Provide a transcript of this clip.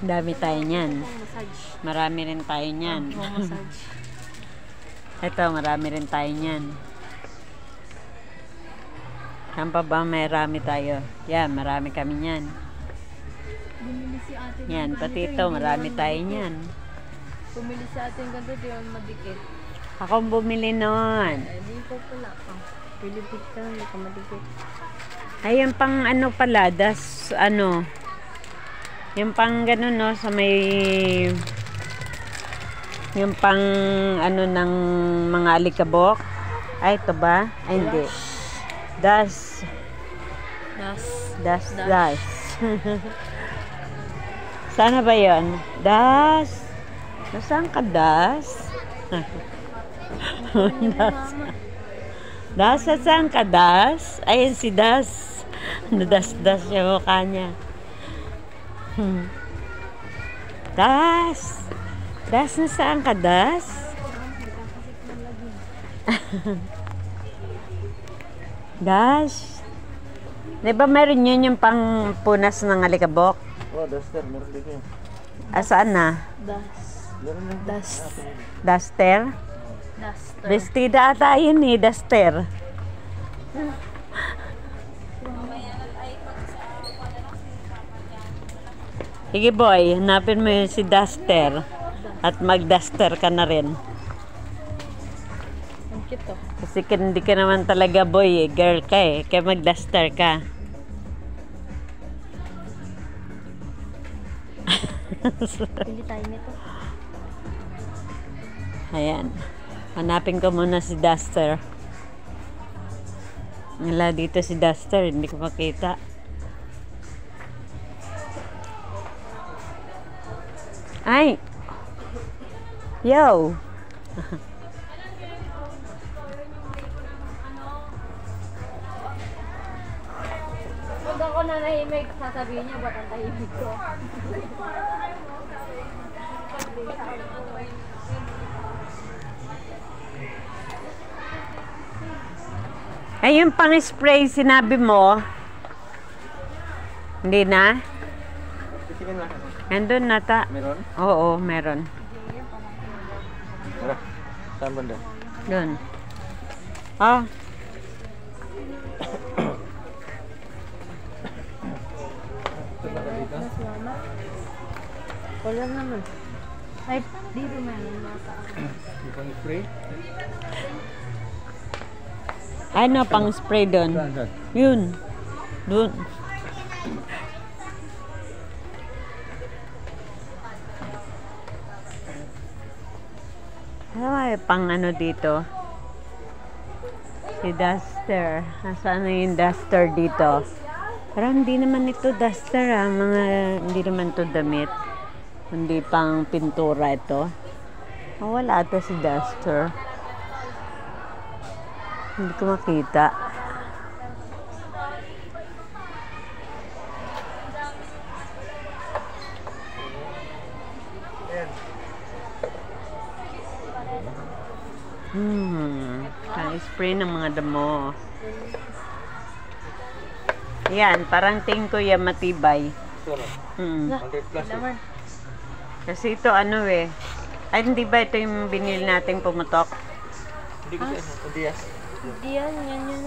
Dami tayo niyan. Massage. Marami rin tayo niyan. Massage. Ito, marami rin tayo niyan. Saan pa ba marami tayo? Yan, marami kami niyan. Bumili si ate. Yan, pati ito, marami tayo niyan. Bumili si ate ng ganito, di naman madikit. Ako ang bumili nun. Ay, di ko pala. Pilipit ka, hindi ka madikit. Ay, yung pang ano pala, ano, yung pang ganun, no, sa may, yung pang ano ng mga alikabok. Ay, ito ba? Ay, hindi. Das. Sana ba yun? Das. Nasaan ka, Das? Das, saan ka, Das? Ayun si Das. Nadas-das yung mukha niya. Das. Das, nasaan ka, Das? Das. Di ba meron yun yung pang punas ng alikabok? Oh, duster. Meron dito yun. Saan na? Meron lang. Duster? Duster. Bestida ata yun eh, duster. Sige boy, hanapin mo yun si Duster. At mag-duster ka na rin. Ang cute to. Kasi hindi ka naman talaga boy eh, girl ka eh. Kaya mag-duster ka. Pili tayo nito. Ayan. Hanapin ko muna si Duster. Wala dito si Duster. Hindi ko makita. Ay! Yo! Huwag ako na nahimik, sasabihin niya, ba't ang tahimik ko? Ay, yung pang-spray sinabi mo. Hindi na? Titingin lang. Nandun nata. Meron? Oo, meron. Tara. Saan banda? Doon. Ah. Wala naman. Ay, dito meron mata. Ipang spray? Ano pang spray doon? Saan? Yun. Doon. Ano may pang ano dito? Si Duster. Nasaan na yung Duster dito? Parang hindi naman ito Duster ah. Hindi naman ito damit. Hindi pang pintura ito. Oh, wala ito si Duster. Hindi ko makita. Spray ng mga damo. Yan, parang tingin ko yan matibay. Ito na. 100 plus. Kasi ito ano eh. Ay, hindi ba ito yung binili nating pumutok? Hindi ko siya. Hindi yan. Hindi yan, yan yun.